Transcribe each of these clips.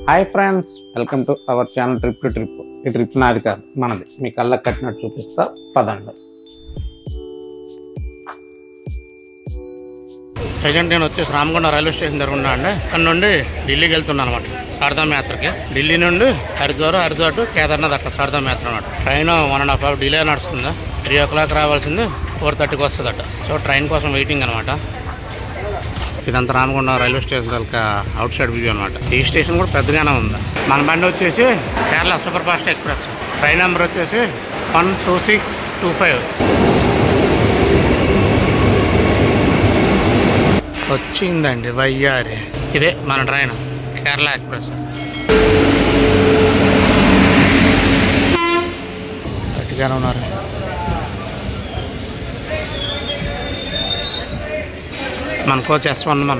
Hi friends, welcome to our channel trip to trip. ఈ trip నాది కాదు, మనది. మీ కళ్ళకి కట్టినట్టు చూపిస్తా, పదండి. ప్రజెంట్ నేను వచ్చేసి రామగుండ రైల్వే స్టేషన్ దగ్గర ఉన్నా అండి. అక్కడ నుండి ఢిల్లీకి వెళ్తున్నాను అనమాట, శారదాం యాత్రకి. ఢిల్లీ నుండి హరిద్వార్ టు కేదార్నాథ్ అక్కడ శారదాం యాత్ర అనమాట. ట్రైన్ 1.5 hour డిలే నడుస్తుంది. 3 o'clock రావాల్సింది 4:30కి వస్తుందట. సో ట్రైన్ కోసం వెయిటింగ్ అనమాట. ఇదంతా Ramagundam railway station outside view అనమాట. ఈ స్టేషన్ కూడా పెద్దగానే ఉంది. మన బండి వచ్చేసి Kerala superfast express. Train number వచ్చేసి 12625. వచ్చిందండి వయ్యారి. ఇదే మన ట్రైన్, కేరళ ఎక్స్ప్రెస్. గట్టిగానే ఉన్నారు. మన కోచ్ S1 మన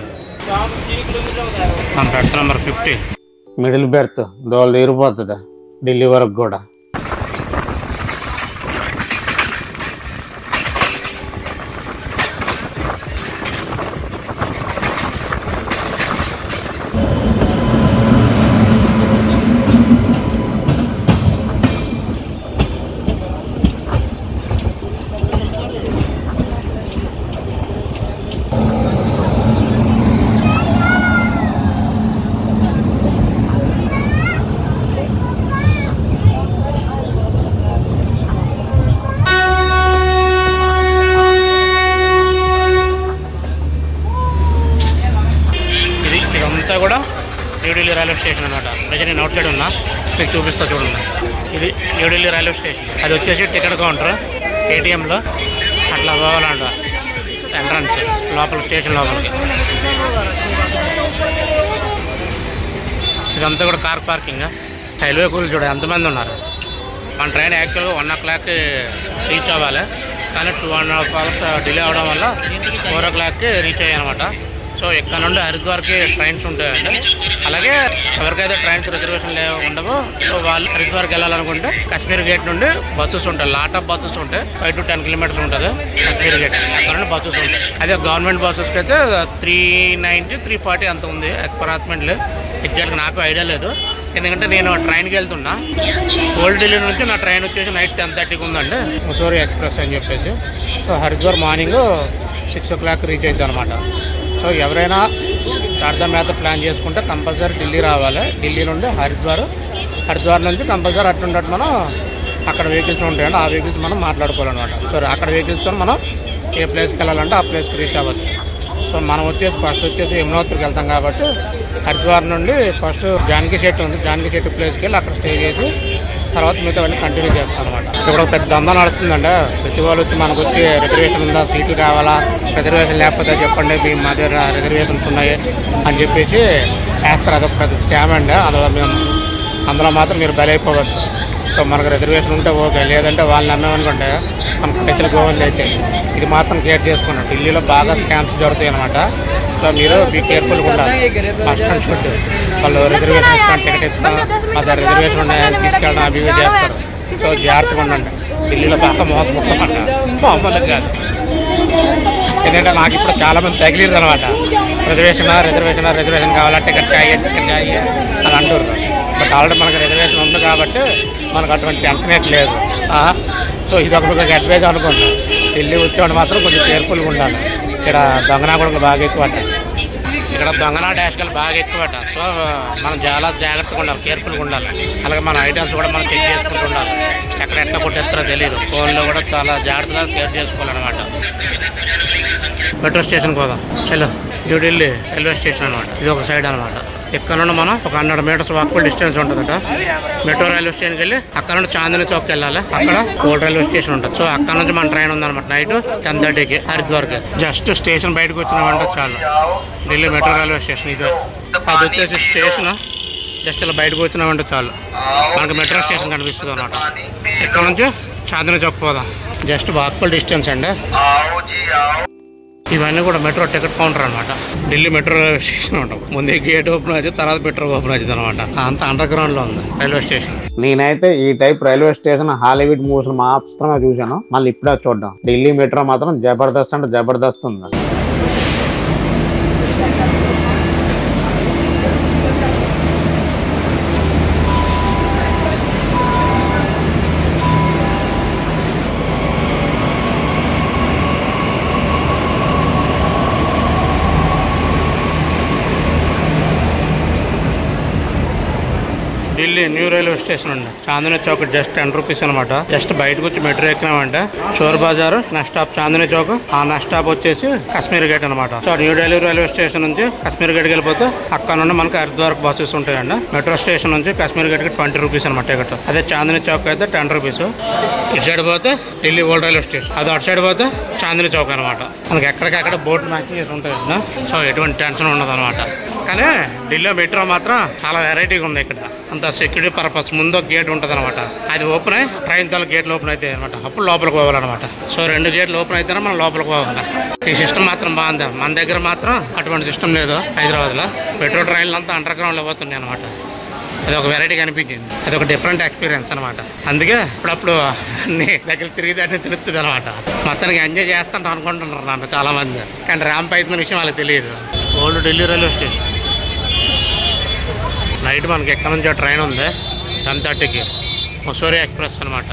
బెర్త్ నెంబర్ 50. మిడిల్ బెర్త్ దోళ్ళు తీరిపోతుంది ఢిల్లీ వరకు కూడా. కూడా న్యూఢిల్లీ రైల్వే స్టేషన్ అనమాట. ప్రజెంట్ నేను అవుట్ సైడ్ ఉన్నా, మీకు చూపిస్తా చూడండి. ఇది న్యూఢిల్లీ రైల్వే స్టేషన్. అది వచ్చేసి టికెట్ కౌంటర్. KTMలో అట్లా పోవాలంట ఎంట్రన్స్ లోపల, స్టేషన్ లోపలికి. ఇదంతా కూడా కార్ పార్కింగ్. రైల్వే కూలీలు చూడ ఎంతమంది ఉన్నారు. మన ట్రైన్ యాక్చువల్గా 1 o'clockకి రీచ్ అవ్వాలి, కానీ 2.5 hours డిలే అవడం వల్ల 4 o'clockకి రీచ్ అయ్యాయన్నమాట. సో ఇక్కడ నుండి హరిద్వార్కి ట్రైన్స్ ఉంటాయండి. అలాగే ఎవరికైతే ట్రైన్స్ రిజర్వేషన్ ఉండవో సో వాళ్ళు హరిద్వార్కి వెళ్ళాలనుకుంటే కాశ్మీర్ గేట్ నుండి బస్సెస్ ఉంటాయి. లాట్ ఆఫ్ బస్సెస్ ఉంటాయి. 5 to 10 kilometers ఉంటుంది కాశ్మీర్ గేట్. అక్కడ నుండి బస్సెస్ ఉంటాయి. అదే గవర్నమెంట్ బస్సెస్కి అయితే 390, 340 అంత ఉంది అప్రాక్సిమేట్లీ. ఎగ్జాక్ట్గా నాకు ఐడియా లేదు, ఎందుకంటే నేను ట్రైన్కి వెళ్తున్నా. ఓల్డ్ ఢిల్లీ నుంచి నా ట్రైన్ వచ్చేసి నైట్ 10:30కి ఉందండి, ముసోరి ఎక్స్ప్రెస్ అని చెప్పేసి. So Haridwar morning 6 o'clock reach అవుతుంది అనమాట. సో ఎవరైనా శారదాం యాత్ర ప్లాన్ చేసుకుంటే కంపల్సరీ ఢిల్లీ రావాలి. ఢిల్లీ నుండి హరిద్వార్ నుంచి కంపల్సరీ అట్లుంటే మనం అక్కడ వెహికల్స్ ఉంటాయండి. ఆ వెహికల్స్ మనం మాట్లాడుకోవాలన్నమాట. సో అక్కడ వెహికల్స్తో మనం ఏ ప్లేస్కి వెళ్ళాలంటే ఆ ప్లేస్కి రీచ్ అవ్వచ్చు. సో మనం ఫస్ట్ వచ్చేసి యమునోత్రికి వెళ్తాం కాబట్టి హరిద్వార్ నుండి ఫస్ట్ జానకి చెట్టు ఉంది, జానకి చెట్టు ప్లేస్కి వెళ్ళి అక్కడ స్టే చేసి తర్వాత మిగతా అన్నీ కంటిన్యూ చేస్తాం అనమాట. ఇక్కడ పెద్ద దందా నడుస్తుందండి. ప్రతి వాళ్ళు వచ్చి మనకు వచ్చి రిజర్వేషన్ ఉందా, సీట్లు కావాలా, రిజర్వేషన్ లేకపోతే చెప్పండి, మీ మా దగ్గర రిజర్వేషన్స్ ఉన్నాయి అని చెప్పేసి వేస్తారు. అదొక పెద్ద స్కామ్ అండి. అందులో మాత్రం మీరు బలైపోవచ్చు. సో మనకు రిజర్వేషన్ ఉంటే ఓకే, లేదంటే వాళ్ళు నమ్మేమనుకుంటే మనకు స్పెషల్ గోవెల్ అయితే. ఇది మాత్రం కేర్ చేసుకున్నాం. ఢిల్లీలో బాగా స్కామ్స్ జరుగుతాయి అనమాట. సో మీరు బీ కేర్ఫుల్గా ఉండాలి. ఫస్ట్ అండ్ షుడ్ వాళ్ళు రిజర్వేషన్ ఇస్తాను, టికెట్ ఇస్తాను, మా దగ్గర రిజర్వేషన్ ఉన్నాయని తీసుకెళ్ళడం అవి చేస్తారు. సో జాగ్రత్తగా ఉండండి. ఢిల్లీలో బాగా మోసపోతామంట, మామూలుగా కాదు. ఎందుకంటే నాకు ఇప్పుడు చాలామంది తగిలిరు అనమాట. రిజర్వేషన్ కావాలా, టికెట్ కాయ అని అంటారు. బట్ ఆల్రెడీ మనకు రిజర్వేషన్ ఉంది కాబట్టి మనకు అటువంటి టెన్షన్ లేదు. సో ఇది ఒక అడ్వైజ్ అనుకోండి. ఢిల్లీ వచ్చేవాడు మాత్రం కొంచెం కేర్ఫుల్గా ఉండాలి. ఇక్కడ దొంగనా కూడా బాగా ఎక్కువ అంట. ఇక్కడ దొంగనా డాష్కలు బాగా ఎక్కువ అంట. సో మనం చాలా జాగ్రత్తగా ఉండాలి, కేర్ఫుల్గా ఉండాలి. అలాగే మన ఐటమ్స్ కూడా మనం చెక్ చేసుకుంటూ ఉండాలి. ఎక్కడ ఎట్లా కొట్టేస్తారో తెలియదు. ఫోన్లో కూడా చాలా జాగ్రత్తగా కేర్ చేసుకోవాలన్నమాట. మెట్రో స్టేషన్కి పోదాం. చలో, న్యూఢిల్లీ రైల్వే స్టేషన్ అనమాట. ఇది ఒక సైడ్ అనమాట. ఇక్కడ నుండి మనం ఒక 100 meters వాకబుల్ డిస్టెన్స్ ఉంటుందట. మెట్రో రైల్వే స్టేషన్కి వెళ్ళి అక్కడ నుండి చాందిని చౌక్కి వెళ్ళాలి. అక్కడ ఓల్డ్ రైల్వే స్టేషన్ ఉంటుంది. సో అక్కడ నుంచి మన ట్రైన్ ఉందన్నమాట. నైట్ 10:30కి హరిద్వార్కి. జస్ట్ స్టేషన్ బయటకు వచ్చినామంటే చాలు, ఢిల్లీ మెట్రో రైల్వే స్టేషన్ ఇది. అది వచ్చేసి స్టేషన్ జస్ట్ ఇలా బయటకు వచ్చినామంటే చాలు మనకు మెట్రో స్టేషన్ కనిపిస్తుంది అనమాట. ఇక్కడ నుంచి చాందిని చౌక్ పోదాం. జస్ట్ వాకబుల్ డిస్టెన్స్ అండి. ఇవన్నీ కూడా మెట్రో టికెట్ కౌంటర్ అనమాట. ఢిల్లీ మెట్రో స్టేషన్ ఉంటాం. ముందే గేట్ ఓపెన్ అవుతుంది, తర్వాత మెట్రో ఓపెన్ అవుతుంది అనమాట. అంత అండర్ గ్రౌండ్ లో ఉంది రైల్వే స్టేషన్. నేనైతే ఈ type railway station Hollywood movies మాత్రమే చూశాను, మళ్ళీ ఇప్పుడే చూడడం. ఢిల్లీ మెట్రో మాత్రం జబర్దస్త్ అంటే జబర్దస్త్ ఉంది. ఢిల్లీ న్యూ రైల్వే స్టేషన్ అండి. చాందినీ చౌక్ జస్ట్ 10 రూపీస్ అనమాట. జస్ట్ బయటకు వచ్చి మెట్రో ఎక్కినామంటే చోర్ బజార్, నెక్స్ట్ స్టాప్ చాందినీ చౌక్, ఆ నెక్స్ట్ స్టాప్ వచ్చేసి కాశ్మీర్ గేట్ అనమాట. So new Delhi railway station నుంచి కాశ్మీర్ గేట్కి వెళ్ళిపోతే అక్కడ నుండి మనకి హరిద్వార్ బస్సెస్ ఉంటాయండి. మెట్రో స్టేషన్ నుంచి కాశ్మీర్ గేట్ కి 20 రూపీస్ అనమాట టికెట్. అదే చాందినీ చౌక్ అయితే 10 రూపీస్. ఇటు సైడ్ పోతే ఢిల్లీ ఓల్డ్ రైల్వే స్టేషన్, అది అటు సైడ్ పోతే చాందినీ చౌక్ అనమాట. మనకి ఎక్కడికక్కడ బోట్ మ్యాచింగ్ చేసి ఉంటాయండి. సో ఎటువంటి టెన్షన్ ఉండదు అనమాట. కానీ ఢిల్లీ మెట్రో మాత్రం చాలా వెరైటీగా ఉంది. ఇక్కడ అంత సెక్యూరిటీ పర్పస్ ముందు గేట్ ఉంటుంది అనమాట. అది ఓపెన్ అయ్యి ట్రైన్ తల గేట్లు ఓపెన్ అవుతాయి అనమాట. అప్పుడు లోపలికి పోవాలన్నమాట. సో 2 గేట్లు ఓపెన్ అయితేనే మనం లోపలికి పోవాలి. ఈ సిస్టమ్ మాత్రం బాగుంది. మన దగ్గర మాత్రం అటువంటి సిస్టమ్ లేదు హైదరాబాద్లో. మెట్రో ట్రైన్లు అంతా అండర్ గ్రౌండ్లో పోతున్నాయి అనమాట. అది ఒక వెరైటీ కనిపించింది. అది ఒక డిఫరెంట్ ఎక్స్పీరియన్స్ అనమాట. అందుకే ఇప్పుడప్పుడు అన్ని దగ్గర తిరిగితే అన్ని తెలుస్తుంది అనమాట. మొత్తానికి ఎంజాయ్ చేస్తాను అనుకుంటున్నారు నన్ను చాలా మంది. కానీ ర్యాంప్ అవుతున్న విషయం వాళ్ళకి తెలియదు. Old Delhi railway station night మనకి ఎక్కడి నుంచి ట్రైన్ ఉంది 10:30కి ముస్సోరీ ఎక్స్ప్రెస్ అనమాట.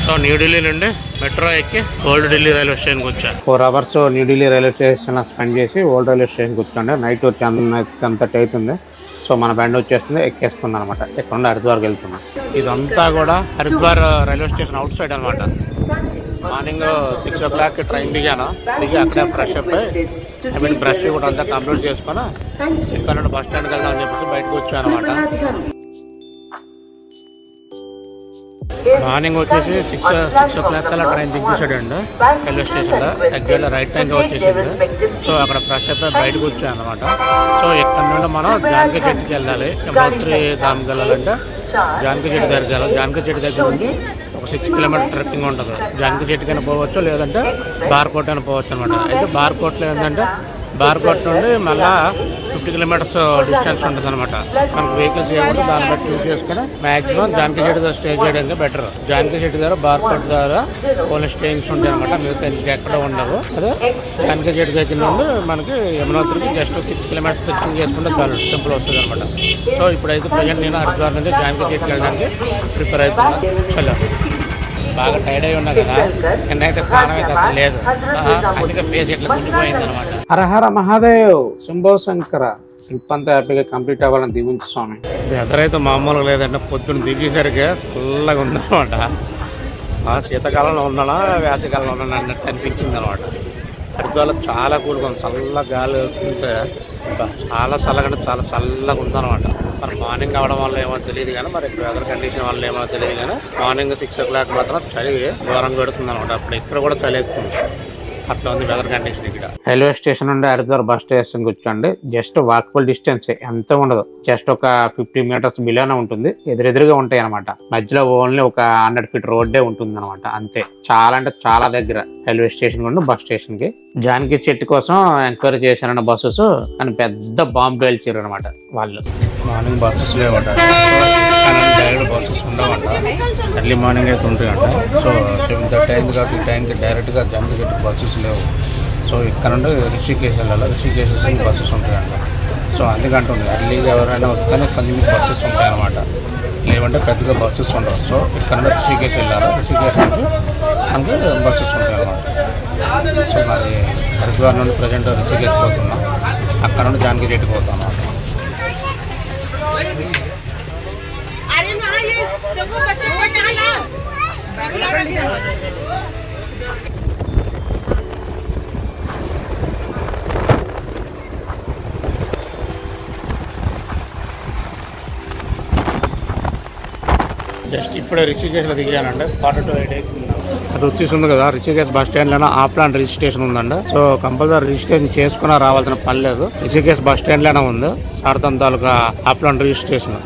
సో న్యూఢిల్లీ నుండి మెట్రో ఎక్కి ఓల్డ్ ఢిల్లీ రైల్వే స్టేషన్కి వచ్చా. 4 అవర్స్ న్యూఢిల్లీ రైల్వే స్టేషన్లో స్పెండ్ చేసి ఓల్డ్ రైల్వే స్టేషన్కి వచ్చాండి. నైట్ 10:30 అవుతుంది. సో మన బండి వచ్చేస్తుంది, ఎక్కేస్తుంది అనమాట. ఇక్కడ నుండి హరిద్వార్కి వెళ్తున్నాం. ఇదంతా కూడా Haridwar railway station out side అనమాట. మార్నింగ్ 6 o'clock ట్రైన్ దిగాను. దిగి అక్కడే ఫ్రెష్ అప్ అయ్యి బ్రష్ కూడా అంతా కంప్లీట్ చేసుకొని ఇక్కడ నుండి బస్ స్టాండ్కి వెళ్దామని చెప్పేసి బయటకు వచ్చాను అనమాట. మార్నింగ్ వచ్చేసి 6 o'clock కల్లా ట్రైన్ దించేసాడండి రైల్వే స్టేషన్లో. దగ్గర రైట్ టైంగా వచ్చేసింది. సో అక్కడ ఫ్రెష్ అప్ బయటకు వచ్చాను అనమాట. సో ఇక్కడ నుండి మనం జానకి చెట్టుకి వెళ్ళాలి. యమునోత్రి ధామ్కి వెళ్ళాలంటే జానకి చెట్టు దగ్గరికి వెళ్ళాలి. జానకి చెట్టు దగ్గర నుండి ఒక 6 కిలోమీటర్ ట్రెక్కింగ్ ఉంటుంది. జానకి చెట్టుకైనా పోవచ్చు, లేదంటే బార్కోట్ అయినా పోవచ్చు అనమాట. అయితే బార్కోట్లో ఏంటంటే బార్కోట్ నుండి మళ్ళీ 50 కిలోమీటర్స్ డిస్టెన్స్ ఉంటుంది అనమాట. మనకు వెహికల్స్ చేయకుండా దాన్ని బట్టి యూజ్ చేసుకుని మాక్సిమం జానకి చెట్టు దగ్గర స్టే చేయడానికి బెటర్. జానకి చెట్టు దగ్గర బార్కోట్ ద్వారా ఓన్లీ స్టేయింగ్స్ ఉంటాయి అనమాట. మిగతా ఇంకెక్కడ ఉండవు. అదే జానకి చెట్టు దగ్గర నుండి మనకి యమునోత్రికి జస్ట్ 6 కిలోమీటర్స్ ట్రెక్కింగ్ చేసుకుంటే చాలా సింపుల్ వస్తుంది అనమాట. సో ఇప్పుడైతే ప్రజెంట్ నేను హరిద్వార్ నుంచి జానకి చెట్టుకి వెళ్ళడానికి ప్రిపేర్ అవుతున్నా. చలో బాగా టైర్డ్ అయి ఉన్నా కదా. నిన్నైతే స్నానం అయితే అసలు లేదు. అందుకే ఫేస్ ఇట్లా గుంజిపోయింది అనమాట. హరహర మహాదేవ్, శంభో శంకర. ట్రిప్ అంతా హ్యాపీగా కంప్లీట్ అవ్వాలని దీవించు స్వామి. ఎదరైతే మామూలుగా లేదంటే పొద్దున్న దిగేసరికి చల్లగా ఉందన్నమాట. శీతాకాలంలో ఉన్నానా వేసవికాలంలో ఉన్నాను అన్నట్టు అనిపించింది అనమాట. హరిద్వార్లో చాలా కూల్గా ఉంది. చల్ల గాలి వస్తుంటే చాలా చల్లగా చాలా చల్లగా ఉందన్నమాట. మరి మార్నింగ్ అవడం వల్ల ఏమో తెలియదు కానీ, మరి వెదర్ కండిషన్ వల్ల ఏమో తెలియదు కానీ మార్నింగ్ 6 o'clock మాత్రం చలి ఘోరంగా పెడుతుంది అనమాట. అప్పుడు ఇక్కడ కూడా చలి ఎక్కుతుంది. అట్లా ఉంది వెదర్ కండిషన్. ఇక్కడ రైల్వే స్టేషన్ నుండి హరిద్వార్ బస్ స్టేషన్కి వచ్చండి. జస్ట్ వాకబుల్ డిస్టెన్స్, ఎంత ఉండదు. జస్ట్ ఒక 50 meters బిలోనే ఉంటుంది. ఎదురెదురుగా ఉంటాయి అనమాట. మధ్యలో ఓన్లీ ఒక 100 feet రోడ్డే ఉంటుంది అనమాట. అంతే. చాలా అంటే చాలా దగ్గర రైల్వే స్టేషన్ నుండి బస్ స్టేషన్ కి. జానకి చెట్టు కోసం ఎంక్వైరీ చేశారన్న బస్సెస్ కానీ పెద్ద బాంబు పేల్చారు అనమాట వాళ్ళు. మార్నింగ్ బస్సెస్ లేవట, డైరెక్ట్ బస్సెస్ ఉండవంట. ఎర్లీ మార్నింగ్ అయితే ఉంటాయంట. సో 7:30 అయింది కాబట్టి ఈ టైంకి డైరెక్ట్గా జానకి చెట్టు బస్సెస్ లేవు. సో ఇక్కడ నుండి రిషికేశ్ వెళ్ళాలి. రిషికేశ్ బస్సెస్ ఉంటాయంట. సో అందుకంటుంది ఎర్లీగా ఎవరైనా వస్తేనే కొంచెం బస్సెస్ ఉంటాయన్నమాట. లేవంటే పెద్దగా బస్సెస్ ఉండవు. సో ఇక్కడ నుండి రిషికేశ్ వెళ్ళాలి. రిషికేశ్ నుంచి మనకి బస్సెస్ ఉంటాయన్నమాట. సో మరి హరిద్వార్ నుండి ప్రజెంట్ రిషికేశ్ పోతున్నాం. అక్కడ నుండి జానకి చెట్టుకి పోతాం అన్నమాట. జస్ట్ ఇప్పుడే రిషికేశ్లో దిగానండి. 42 అది వచ్చేసింది కదా. రిషికేశ్ బస్ స్టాండ్లోనే ఆఫ్లాండ్ రిజిస్ట్రేషన్ ఉందండి. సో కంపల్సరీ రిజిస్ట్రేషన్ చేసుకున్నా రావాల్సిన పని లేదు. రిషికేశ్ బస్ స్టాండ్లోనే ఉంది సార్థం తాలూకా ఆఫ్లాండ్ రిజిస్ట్రేషన్.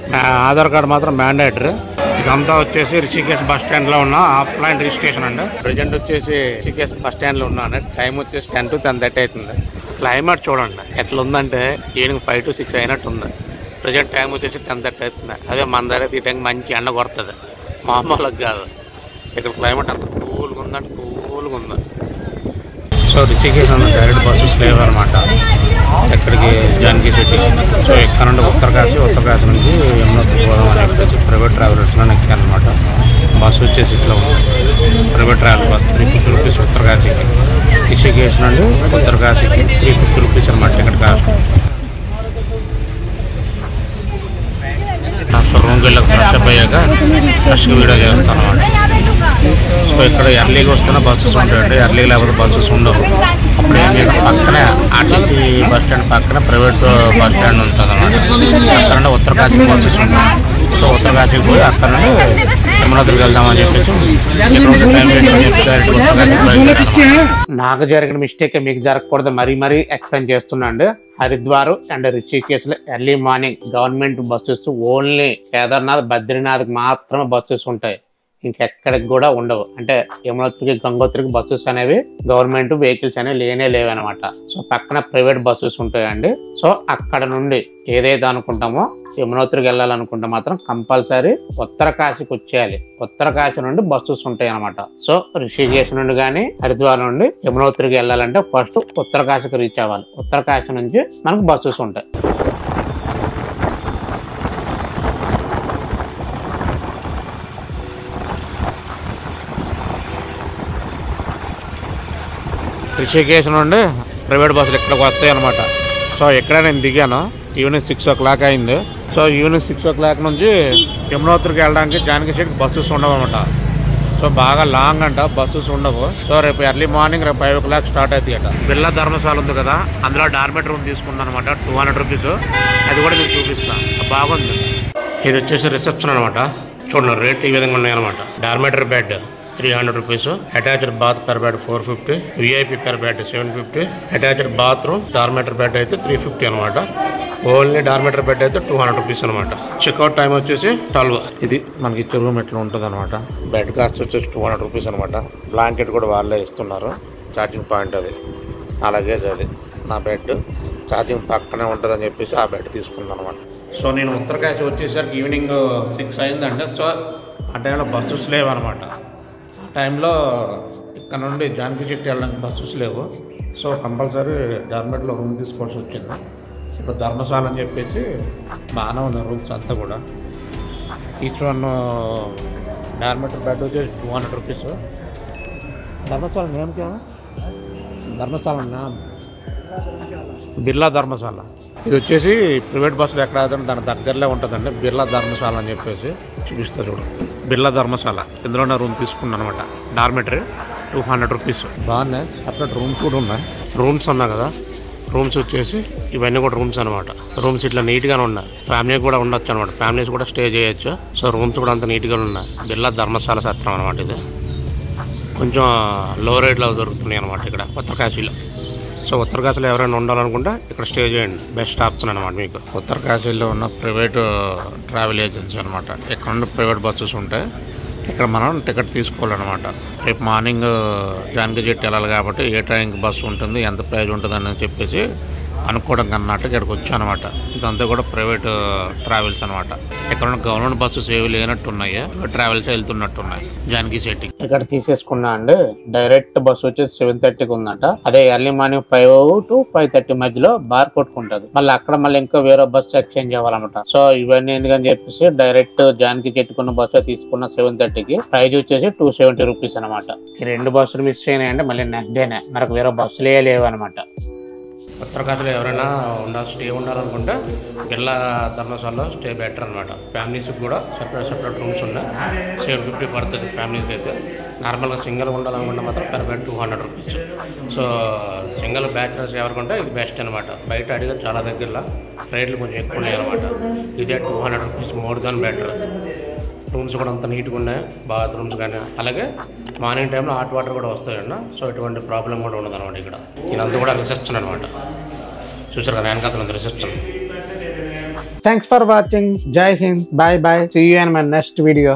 ఆధార్ కార్డు మాత్రం మ్యాండేటరీ. ఇదంతా వచ్చేసి రిషికేశ్ బస్ స్టాండ్ లో ఉన్న ఆఫ్లైన్ రిజిస్ట్రేషన్ అండి. ప్రజెంట్ వచ్చేసి రిషికేశ్ బస్ స్టాండ్ లో ఉన్నాను. టైం వచ్చేసి 10 to 10:30 అవుతుంది. క్లైమేట్ చూడండి ఎట్లా ఉందంటే ఈవినింగ్ 5 to 6 అయినట్టు ఉంది. ప్రజెంట్ టైం వచ్చేసి 10:30 అవుతుంది. అదే మన దగ్గర ఈ టైంకి మంచి ఎండ కొడుతుంది, మామూలుగా కాదు. ఇక్కడ క్లైమేట్ అంత కూల్గా ఉందంటే కూల్గా ఉంది. సో రిషికేశ్ అన్న డైరెక్ట్ బస్సెస్ లేవు అనమాట ఎక్కడికి జానకి సిటీ. సో ఇక్కడ నుండి ఉత్తరకాశీ నుంచి యమునోత్రి పోదాం అని చెప్పేసి ప్రైవేట్ ట్రావెలర్స్లో ఎక్కాను అనమాట. బస్సు వచ్చేసి ఇట్లా ఉంది. ప్రైవేట్ ట్రావెల్ బస్ 350 రూపీస్ ఉత్తరకాశీకి. రిషికేశ్ నుండి ఉత్తరకాశీకి 350 రూపీస్ అనమాట టికెట్ కాస్ట్. రూమ్ వెళ్ళక ఫ్రెష్ అప్ అయ్యాక ఫస్ట్ వీడియో చేస్తాను అన్నమాట. సో ఇక్కడ ఎర్లీగా వస్తున్న బస్సెస్ ఉంటాయండి, ఎర్లీగా లేకపోతే బస్సెస్ ఉండవు. అప్పుడు ఏం చేయాలి, పక్కనే ఆర్టీసీ బస్ స్టాండ్ పక్కన ప్రైవేట్ బస్ స్టాండ్ ఉంటుంది అన్నమాట. అక్కడ నుండి ఉత్తరకాశీ బస్సెస్ ఉంటాయి. సో ఉత్తరకాశీకి పోయి అక్కడ నుండి తిరుమలకి వెళ్దామని చెప్పేసి నాకు జరిగిన మిస్టేక్ మీకు జరగకూడదు మరీ ఎక్స్ప్లెయిన్ చేస్తున్నాండి. హరిద్వార్ అండ్ రిషికేశ్ లో early morning government buses only Kedarnath బద్రీనాథ్కి మాత్రమే బస్సెస్ ఉంటాయి, ఇంకెక్కడికి కూడా ఉండవు. అంటే యమునోత్రికి గంగోత్రికి బస్సెస్ అనేవి గవర్నమెంట్ వెహికల్స్ అనేవి లేవన్నమాట. సో పక్కన ప్రైవేట్ బస్సెస్ ఉంటాయండి. సో అక్కడ నుండి ఏదైతే అనుకుంటామో యమునోత్రికి వెళ్ళాలనుకుంటే మాత్రం కంపల్సరీ ఉత్తరకాశీకి వచ్చేయాలి. ఉత్తరకాశీ నుండి బస్సెస్ ఉంటాయి అనమాట. సో రిషికేశ్ నుండి కానీ హరిద్వార్ నుండి యమునోత్రికి వెళ్ళాలంటే ఫస్ట్ ఉత్తరకాశీకి రీచ్ అవ్వాలి. ఉత్తరకాశీ నుంచి మనకు బస్సెస్ ఉంటాయి. రిషికేశ్ నుండి ప్రైవేట్ బస్సులు ఇక్కడికి వస్తాయి అనమాట. సో ఇక్కడ నేను దిగాను ఈవినింగ్ 6 o'clock అయింది. సో ఈవినింగ్ 6 o'clock నుంచి యమునోత్రికి వెళ్ళడానికి జానకిషెట్కి బస్సెస్ ఉండవు అనమాట. సో బాగా లాంగ్ అంట, బస్సెస్ ఉండవు. సో రేపు ఎర్లీ మార్నింగ్ రేపు 5 o'clock స్టార్ట్ అవుతాయి అట. బిర్లా ధర్మశాల ఉంది కదా, అందులో డార్మెట్ రూమ్ తీసుకున్నాను అనమాట. 200 rupees. అది కూడా మీకు చూపిస్తాను, బాగుంది. ఇది వచ్చేసి రిసెప్షన్ అనమాట. చూడండి రేట్లు ఈ విధంగా ఉన్నాయి అనమాట. Dormitory bed 300 rupees, attached bath per bed 450, VIP per bed 750, attached bathroom dormitory bed అయితే 350 అనమాట. ఓన్లీ డార్మెటరీ బెడ్ అయితే 200 rupees అనమాట. చెక్అవుట్ టైం వచ్చేసి 12. ఇది మనకి ఇచ్చే రూమ్ ఎట్లా ఉంటుంది అనమాట. బెడ్ కాస్ట్ వచ్చేసి 200 rupees అనమాట. బ్లాంకెట్ కూడా వాళ్ళే ఇస్తున్నారు. ఛార్జింగ్ పాయింట్ అది, అలాగే అది నా బెడ్ ఛార్జింగ్ పక్కనే ఉంటుందని చెప్పేసి ఆ బెడ్ తీసుకున్నాను అనమాట. సో నేను ఉత్తరకాశీ వచ్చేసరికి ఈవినింగ్ 6 అయిందంటే, సో ఆ టైంలో బస్సెస్ లేవు అనమాట. టైంలో ఇక్కడ నుండి జానకిషెట్టి వెళ్ళడానికి బస్సెస్ లేవు. సో కంపల్సరీ డార్మెట్లో రూమ్ తీసుకోవాల్సి వచ్చింది. ఇప్పుడు ధర్మశాల అని చెప్పేసి బాగానే ఉన్నాయి రూమ్స్ అంతా కూడా. ఈచ్ వన్ డార్మెటరీ బెడ్ వచ్చేసి 200 rupees. ధర్మశాల నేమ్కి ధర్మశాల నామ్ బిర్లా ధర్మశాల. ఇది వచ్చేసి ప్రైవేట్ బస్సులు ఎక్కడ దాని దగ్గరలో ఉంటుందండి. బిర్లా ధర్మశాల అని చెప్పేసి చూపిస్తా చూడు. బిర్లా ధర్మశాల ఇందులోనే రూమ్ తీసుకున్నాను అనమాట. Dormitory 200 rupees. బాగున్నాయి. సపరేట్ రూమ్స్ కూడా ఉన్నాయి. రూమ్స్ ఉన్నా కదా, రూమ్స్ వచ్చేసి ఇవన్నీ కూడా రూమ్స్ అనమాట. రూమ్స్ ఇట్లా నీట్గానే ఉన్నాయి. ఫ్యామిలీ కూడా ఉండొచ్చు అనమాట. ఫ్యామిలీస్ కూడా స్టే చేయొచ్చు. సో రూమ్స్ కూడా అంత నీట్గా ఉన్నాయి. బిర్లా ధర్మశాల సత్రం అనమాట. ఇది కొంచెం లో రేట్లో దొరుకుతున్నాయి అనమాట ఇక్కడ ఉత్తరకాశీలో. సో ఉత్తరకాశీలో ఎవరైనా ఉండాలనుకుంటే ఇక్కడ స్టే చేయండి, బెస్ట్ ఆప్షన్ అనమాట మీకు. ఉత్తరకాశీలో ఉన్న ప్రైవేట్ ట్రావెల్ ఏజెన్సీ అనమాట. ఇక్కడ నుండి ప్రైవేట్ బస్సెస్ ఉంటాయి. ఇక్కడ మనం టికెట్ తీసుకోవాలన్నమాట. రేపు మార్నింగ్ జానకిషెట్టి వెళ్ళాలి కాబట్టి ఏ టైంకి బస్సు ఉంటుంది, ఎంత ప్రైజ్ ఉంటుంది అని చెప్పేసి అనుకోవడం కన్నట్టు ఇక్కడికి వచ్చాను అనమాట. ఇదంతా కూడా ప్రైవేట్ ట్రావెల్స్ అనమాట. ఇక్కడ ఉన్న గవర్నమెంట్ బస్సెస్ ఏవి లేనట్టు ఉన్నాయి, ట్రావెల్స్ వెళ్తున్నట్టు ఉన్నాయి జానకిషెట్టి. ఇక్కడ తీసేసుకున్నా అండి. డైరెక్ట్ బస్సు వచ్చేసి 7:30కి ఉందంట. అదే ఎర్లీ మార్నింగ్ 5 to 5:30 మధ్యలో బార్ కొట్టుకుంటది. మళ్ళీ అక్కడ మళ్ళీ ఇంకా వేరే బస్సు ఎక్స్చేంజ్ అవ్వాలన్నమాట. సో ఇవన్నీ ఎందుకని చెప్పేసి డైరెక్ట్ జానకిషెట్టికి ఉన్న బస్సు తీసుకున్న 7:30కి. ప్రైజ్ వచ్చేసి 270 rupees అనమాట. ఈ 2 బస్సులు మిస్ అయినాయంటే మళ్ళీ నెక్స్ట్ డేనే మనకు వేరే బస్సులే లేవు అనమాట. ఉత్తరకాశీలో ఎవరైనా స్టే ఉండాలనుకుంటే బిర్లా ధర్మశాలలో స్టే బెటర్ అనమాట. ఫ్యామిలీస్కి కూడా సెపరేట్ రూమ్స్ ఉన్నాయి. 750 పడుతుంది ఫ్యామిలీకి అయితే. నార్మల్గా సింగిల్ ఉండాలనుకుంటే మాత్రం per bed 200 rupees. So single bachelors ఎవరికంటే ఇది బెస్ట్ అనమాట. బయట అడిగితే చాలా దగ్గరలో రేట్లు కొంచెం ఎక్కువ ఉన్నాయి అనమాట. ఇదే 200 rupees more than better. Rooms కూడా అంత నీట్గా ఉన్నాయి, బాత్రూమ్స్ కానీ. అలాగే మార్నింగ్ టైంలో హాట్ వాటర్ కూడా వస్తాయండి. సో ఎటువంటి ప్రాబ్లం కూడా ఉండదు అనమాట. ఇక్కడ ఇదంతా కూడా రిసెప్షన్ అనమాట. చూసారు కదా వెనకాల reception. Thanks for watching. Jai Hind. Bye bye. See you in my next video.